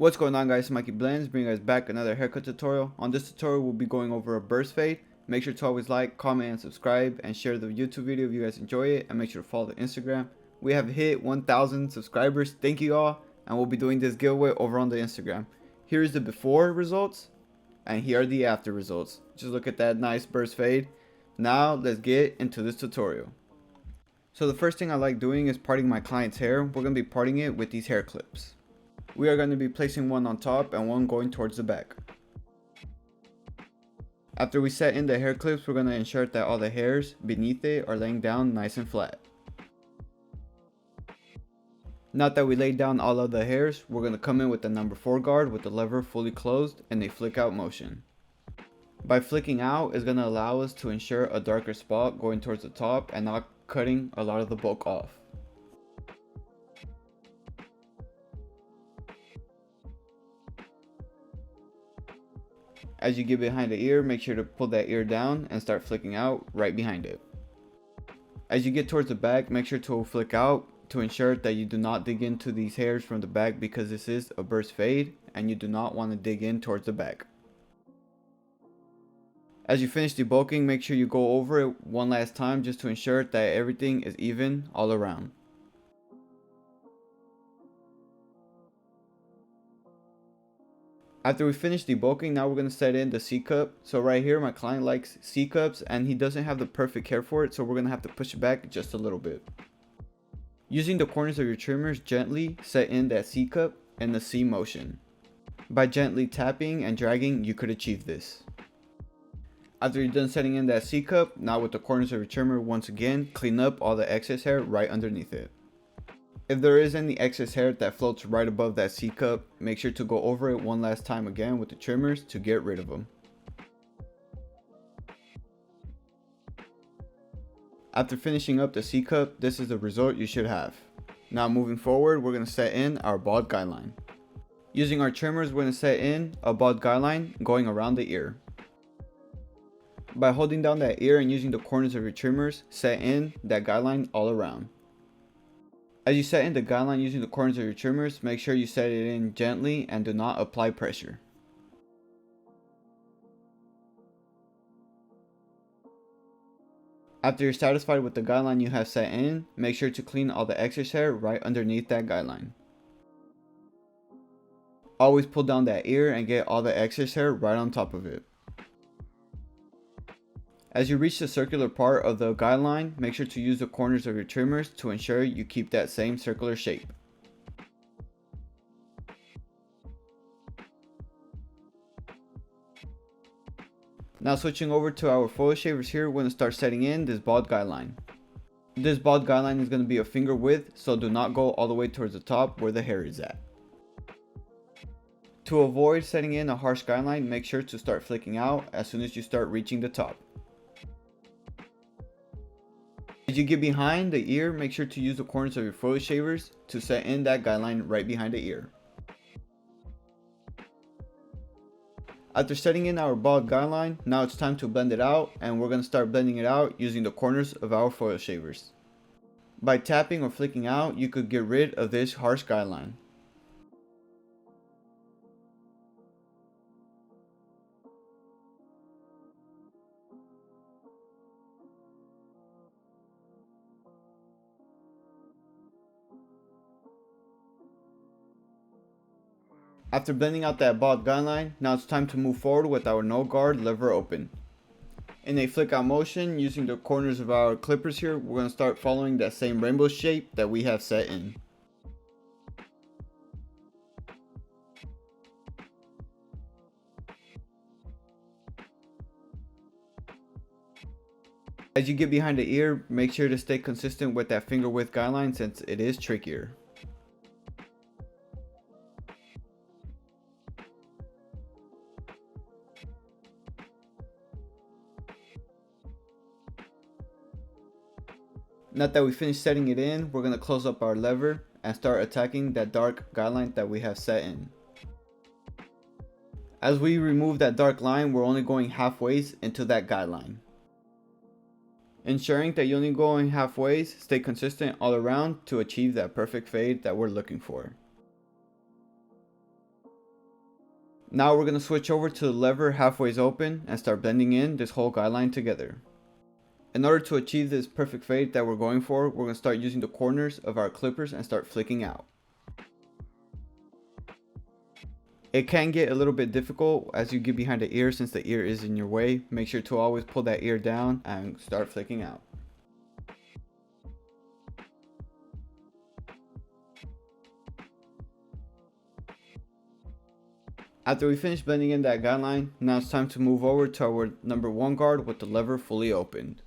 What's going on, guys? Mikey Blends bringing us back another haircut tutorial. On this tutorial we'll be going over a burst fade. Make sure to always like, comment, and subscribe, and share the YouTube video if you guys enjoy it, and make sure to follow the Instagram. We have hit 1,000 subscribers. Thank you all, and we'll be doing this giveaway over on the Instagram. Here is the before results and here are the after results. Just look at that nice burst fade. Now let's get into this tutorial. So the first thing I like doing is parting my client's hair. We're going to be parting it with these hair clips. We are going to be placing one on top and one going towards the back. After we set in the hair clips, we're going to ensure that all the hairs beneath it are laying down nice and flat. Now that we laid down all of the hairs, we're going to come in with the number 4 guard with the lever fully closed and a flick out motion. By flicking out is going to allow us to ensure a darker spot going towards the top and not cutting a lot of the bulk off. As you get behind the ear, make sure to pull that ear down and start flicking out right behind it. As you get towards the back, make sure to flick out to ensure that you do not dig into these hairs from the back, because this is a burst fade and you do not want to dig in towards the back. As you finish debulking, make sure you go over it one last time just to ensure that everything is even all around. After we finish debulking, now we're going to set in the C-cup. So right here, my client likes C-cups and he doesn't have the perfect hair for it, so we're going to have to push it back just a little bit. Using the corners of your trimmers, gently set in that C-cup in the C motion. By gently tapping and dragging, you could achieve this. After you're done setting in that C-cup, now with the corners of your trimmer, once again, clean up all the excess hair right underneath it. If there is any excess hair that floats right above that C-cup, make sure to go over it one last time again with the trimmers to get rid of them. After finishing up the C-cup, this is the result you should have. Now moving forward, we're going to set in our bald guideline. Using our trimmers, we're going to set in a bald guideline going around the ear. By holding down that ear and using the corners of your trimmers, set in that guideline all around. As you set in the guideline using the corners of your trimmers, make sure you set it in gently and do not apply pressure. After you're satisfied with the guideline you have set in, make sure to clean all the excess hair right underneath that guideline. Always pull down that ear and get all the excess hair right on top of it. As you reach the circular part of the guideline, make sure to use the corners of your trimmers to ensure you keep that same circular shape. Now switching over to our foil shavers here, we're going to start setting in this bald guideline. This bald guideline is going to be a finger width, so do not go all the way towards the top where the hair is at. To avoid setting in a harsh guideline, make sure to start flicking out as soon as you start reaching the top. As you get behind the ear, make sure to use the corners of your foil shavers to set in that guideline right behind the ear. After setting in our bald guideline, now it's time to blend it out, and we're going to start blending it out using the corners of our foil shavers. By tapping or flicking out, you could get rid of this harsh guideline. After blending out that bald guideline, now it's time to move forward with our no guard lever open. In a flick out motion, using the corners of our clippers here, we're going to start following that same rainbow shape that we have set in. As you get behind the ear, make sure to stay consistent with that finger width guideline since it is trickier. Now that we finished setting it in, we're going to close up our lever and start attacking that dark guideline that we have set in. As we remove that dark line, we're only going halfway into that guideline. Ensuring that you're only going halfway, stay consistent all around to achieve that perfect fade that we're looking for. Now we're going to switch over to the lever halfway open and start blending in this whole guideline together. In order to achieve this perfect fade that we're going for, we're going to start using the corners of our clippers and start flicking out. It can get a little bit difficult as you get behind the ear since the ear is in your way. Make sure to always pull that ear down and start flicking out. After we finish blending in that guideline, now it's time to move over to our number 1 guard with the lever fully opened.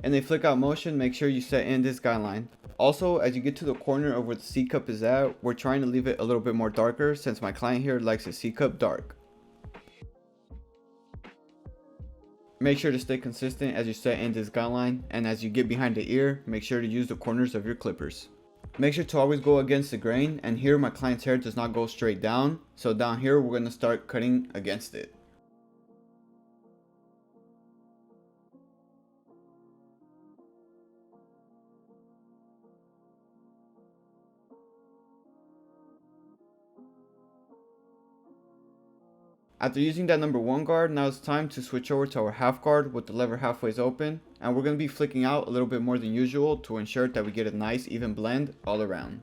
In a flick out motion, make sure you set in this guideline. Also, as you get to the corner of where the C cup is at, we're trying to leave it a little bit more darker since my client here likes his C cup dark. Make sure to stay consistent as you set in this guideline, and as you get behind the ear, make sure to use the corners of your clippers. Make sure to always go against the grain, and here my client's hair does not go straight down, so down here we're going to start cutting against it. After using that number 1 guard, now it's time to switch over to our half guard with the lever halfway open, and we're going to be flicking out a little bit more than usual to ensure that we get a nice even blend all around.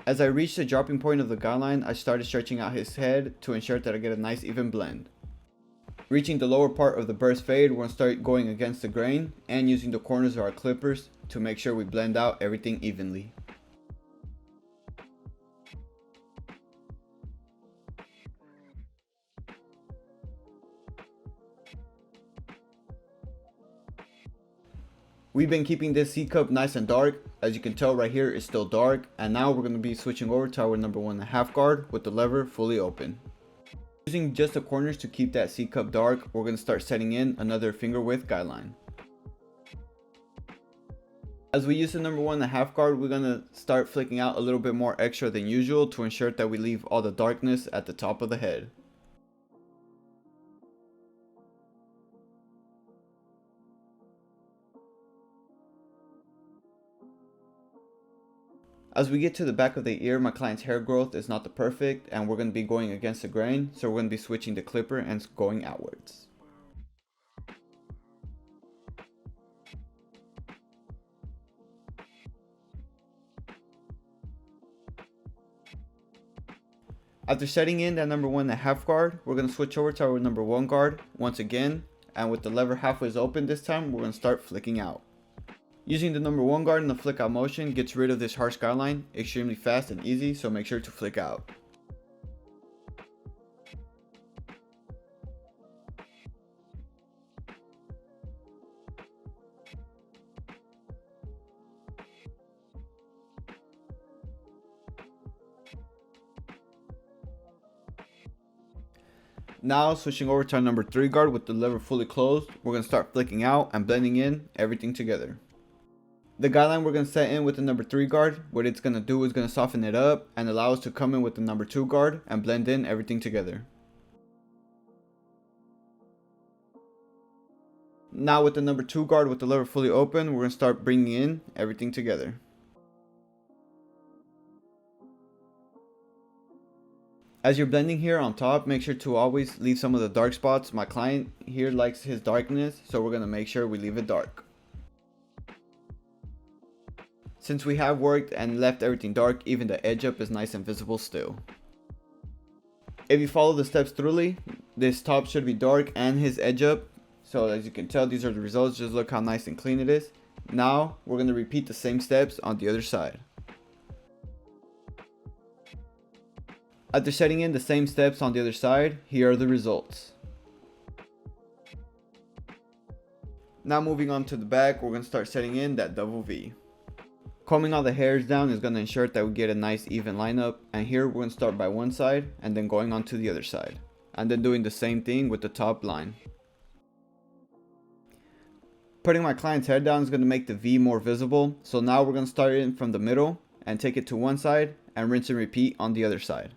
As I reached the dropping point of the guideline, I started stretching out his head to ensure that I get a nice even blend. Reaching the lower part of the burst fade, we're going to start going against the grain and using the corners of our clippers to make sure we blend out everything evenly. We've been keeping this C cup nice and dark. As you can tell right here, it's still dark. And now we're going to be switching over to our number 1.5 guard with the lever fully open. Using just the corners to keep that C cup dark, we're going to start setting in another finger width guideline. As we use the number 1.5 guard, we're going to start flicking out a little bit more extra than usual to ensure that we leave all the darkness at the top of the head. As we get to the back of the ear, my client's hair growth is not the perfect and we're going to be going against the grain, so we're going to be switching the clipper and going outwards. After setting in that number 1.5 guard, we're going to switch over to our number 1 guard once again, and with the lever halfway open this time, we're going to start flicking out. Using the number 1 guard in the flick out motion gets rid of this harsh guideline extremely fast and easy, so make sure to flick out. Now switching over to our number 3 guard with the lever fully closed, we're going to start flicking out and blending in everything together. The guideline we're going to set in with the number 3 guard, what it's going to do is going to soften it up and allow us to come in with the number 2 guard and blend in everything together. Now with the number 2 guard with the lever fully open, we're going to start bringing in everything together. As you're blending here on top, make sure to always leave some of the dark spots. My client here likes his darkness, so we're going to make sure we leave it dark. Since we have worked and left everything dark, even the edge up is nice and visible still. If you follow the steps thoroughly, this top should be dark and his edge up. So as you can tell, these are the results. Just look how nice and clean it is. Now we're going to repeat the same steps on the other side. After setting in the same steps on the other side, here are the results. Now moving on to the back, we're going to start setting in that double V. Combing all the hairs down is going to ensure that we get a nice even lineup, and here we're going to start by one side and then going on to the other side, and then doing the same thing with the top line. Putting my client's head down is going to make the V more visible, so now we're going to start in from the middle and take it to one side and rinse and repeat on the other side.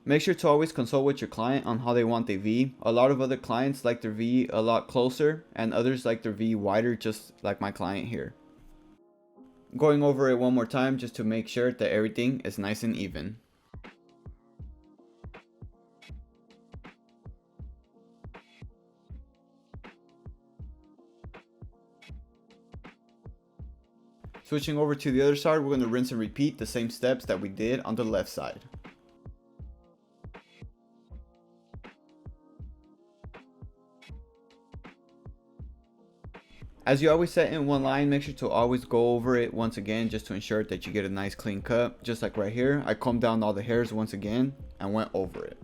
Make sure to always consult with your client on how they want their V. A lot of other clients like their V a lot closer and others like their V wider, just like my client here. Going over it one more time just to make sure that everything is nice and even. Switching over to the other side, we're going to rinse and repeat the same steps that we did on the left side. As you always set in one line, make sure to always go over it once again just to ensure that you get a nice clean cut. Just like right here, I combed down all the hairs once again and went over it.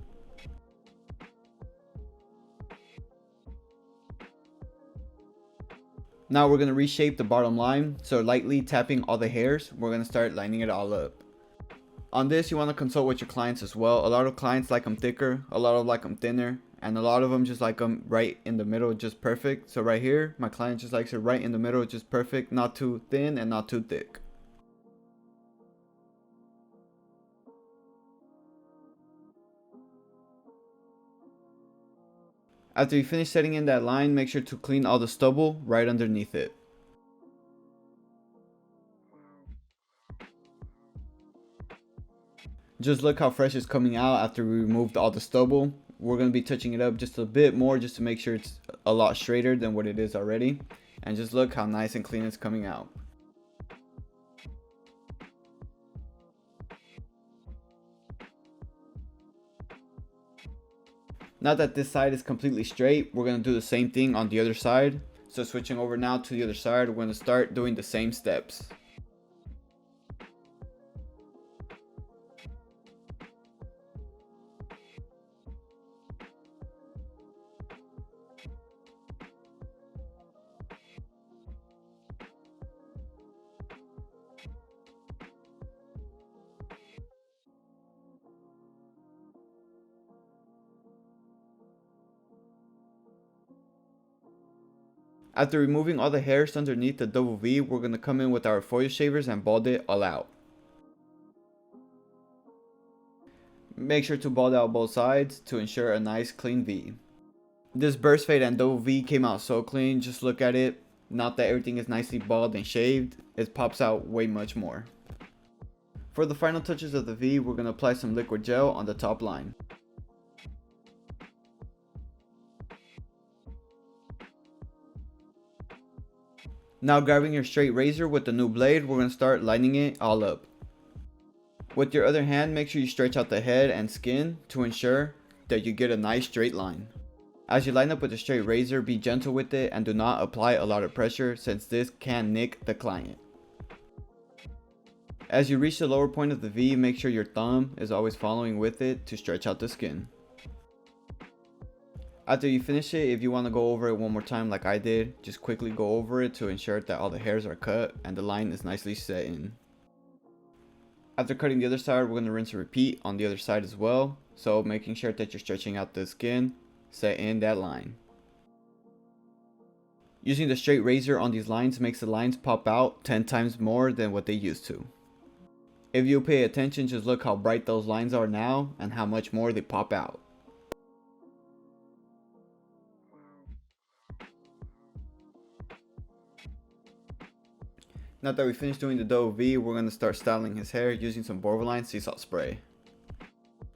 Now we're going to reshape the bottom line, so lightly tapping all the hairs, we're going to start lining it all up. On this, you want to consult with your clients as well. A lot of clients like them thicker, a lot of like them thinner, and a lot of them just like them right in the middle, just perfect. So right here, my client just likes it right in the middle, just perfect, not too thin and not too thick. After you finish setting in that line, make sure to clean all the stubble right underneath it. Just look how fresh it's coming out after we removed all the stubble. We're going to be touching it up just a bit more just to make sure it's a lot straighter than what it is already. And just look how nice and clean it's coming out. Now that this side is completely straight, we're going to do the same thing on the other side. So switching over now to the other side, we're going to start doing the same steps. After removing all the hairs underneath the double V, we're going to come in with our foil shavers and bald it all out. Make sure to bald out both sides to ensure a nice clean V. This burst fade and double V came out so clean, just look at it. Not that everything is nicely bald and shaved, it pops out way much more. For the final touches of the V, we're going to apply some liquid gel on the top line. Now grabbing your straight razor with the new blade, we're going to start lining it all up. With your other hand, make sure you stretch out the head and skin to ensure that you get a nice straight line. As you line up with the straight razor, be gentle with it and do not apply a lot of pressure since this can nick the client. As you reach the lower point of the V, make sure your thumb is always following with it to stretch out the skin. After you finish it, if you want to go over it one more time like I did, just quickly go over it to ensure that all the hairs are cut and the line is nicely set in. After cutting the other side, we're going to rinse and repeat on the other side as well. So making sure that you're stretching out the skin, set in that line. Using the straight razor on these lines makes the lines pop out 10 times more than what they used to. If you pay attention, just look how bright those lines are now and how much more they pop out. Now that we finished doing the double V, we're going to start styling his hair using some Borvoline sea salt spray.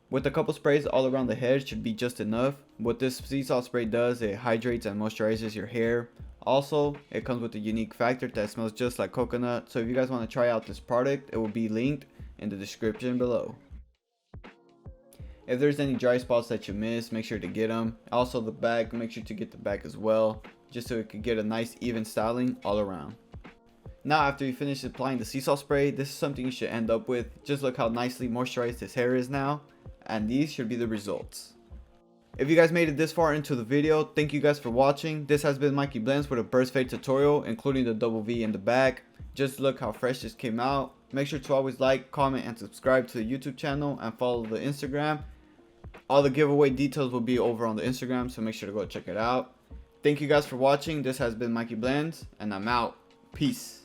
With a couple sprays all around the head should be just enough. What this sea salt spray does, it hydrates and moisturizes your hair. Also, it comes with a unique factor that smells just like coconut. So if you guys want to try out this product, it will be linked in the description below. If there's any dry spots that you missed, make sure to get them. Also the back, make sure to get the back as well, just so it can get a nice even styling all around. Now after you finish applying the sea salt spray, this is something you should end up with. Just look how nicely moisturized his hair is now, and these should be the results. If you guys made it this far into the video, thank you guys for watching. This has been Mikey Blends with a burst fade tutorial, including the double V in the back. Just look how fresh this came out. Make sure to always like, comment, and subscribe to the YouTube channel and follow the Instagram. All the giveaway details will be over on the Instagram, so make sure to go check it out. Thank you guys for watching. This has been Mikey Blends, and I'm out. Peace.